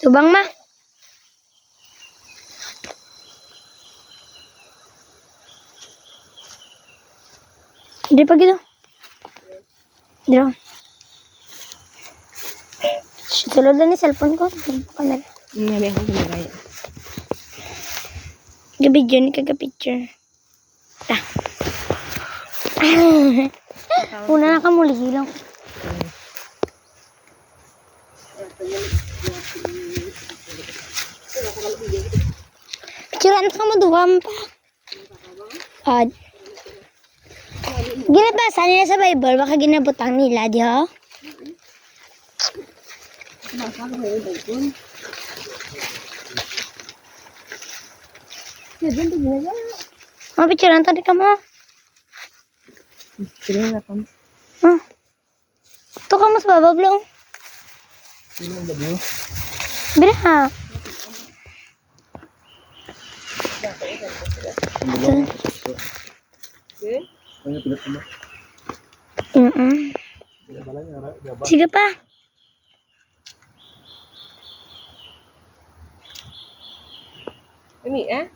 Tubang ma. Di pa gitu. Dito. Sulod lang ni cellphone ko. Kamera. May akong kumagaya. Gabidyo ni kaga-picture. Ta. Una na ka muli lang. Picturean ka mo duwam pa. Ginabasa nila sa Bible, baka ginabutang nila, di ho? Oh, picturean tadi kamu. Sige na kami. Tuh kamu sa baba belum? Bira. Sige pa. Ini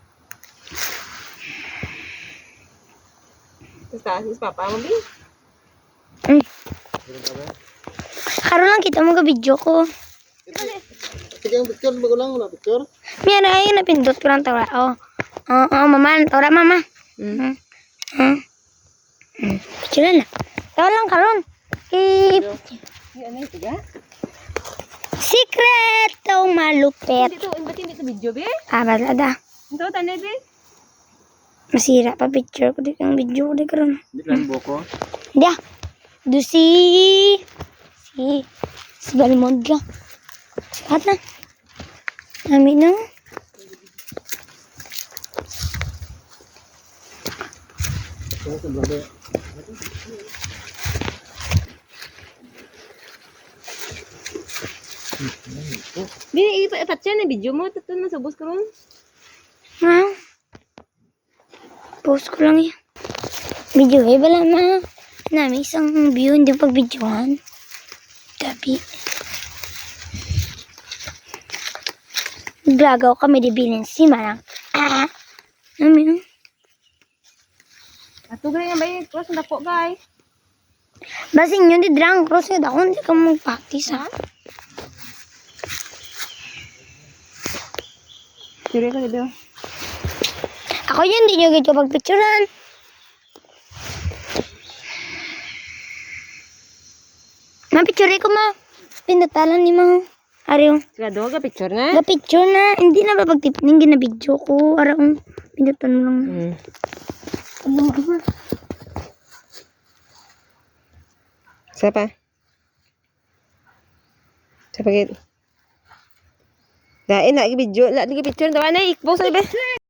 Terus tasis papa mo, Bi? Karon lang kita mo ka video ko. Sige, ang picture, bago lang, wala picture. Mira na yun, napindot ko lang tawa. Mama, tawa mama. Picture na. Tawa lang karon. Ano yung tiga? Secret tong malupit. Ba't hindi ito video, Bi? Balada. Ito, tanay, Bi? Masira pa picture ko dito ang video ko dito karon. Hindi lang buko. Dia. Du si Balmond ka. Sikat na. Nami na. Bi, ipat siya na video mo. Ito na subos ka mo. Ha? Post ko lang yan. Video eh. Bala na. Nami isang view. Hindi pag videohan. Gabi. Glagaw kami di bilin si Manang. Nami na. Ato gani nga ba yung cross na po, guys? Basing yun di drang cross yun. Ako hindi ka mag-practice ha. Siri ko dito. Ako yun, hindi nyo gito pagpicturean. Mapicture ko ma. Pinatalan ni ma. Ariyo. Sigado ka picture na? Ga-picture na. Hindi na ba pagtipning ginabidyo ko. Araw. Pinatan mo lang. Ano ba? Siapa? Siapa gitu? Dah enak video, lah lagi picture tahu mana ikbos ni be.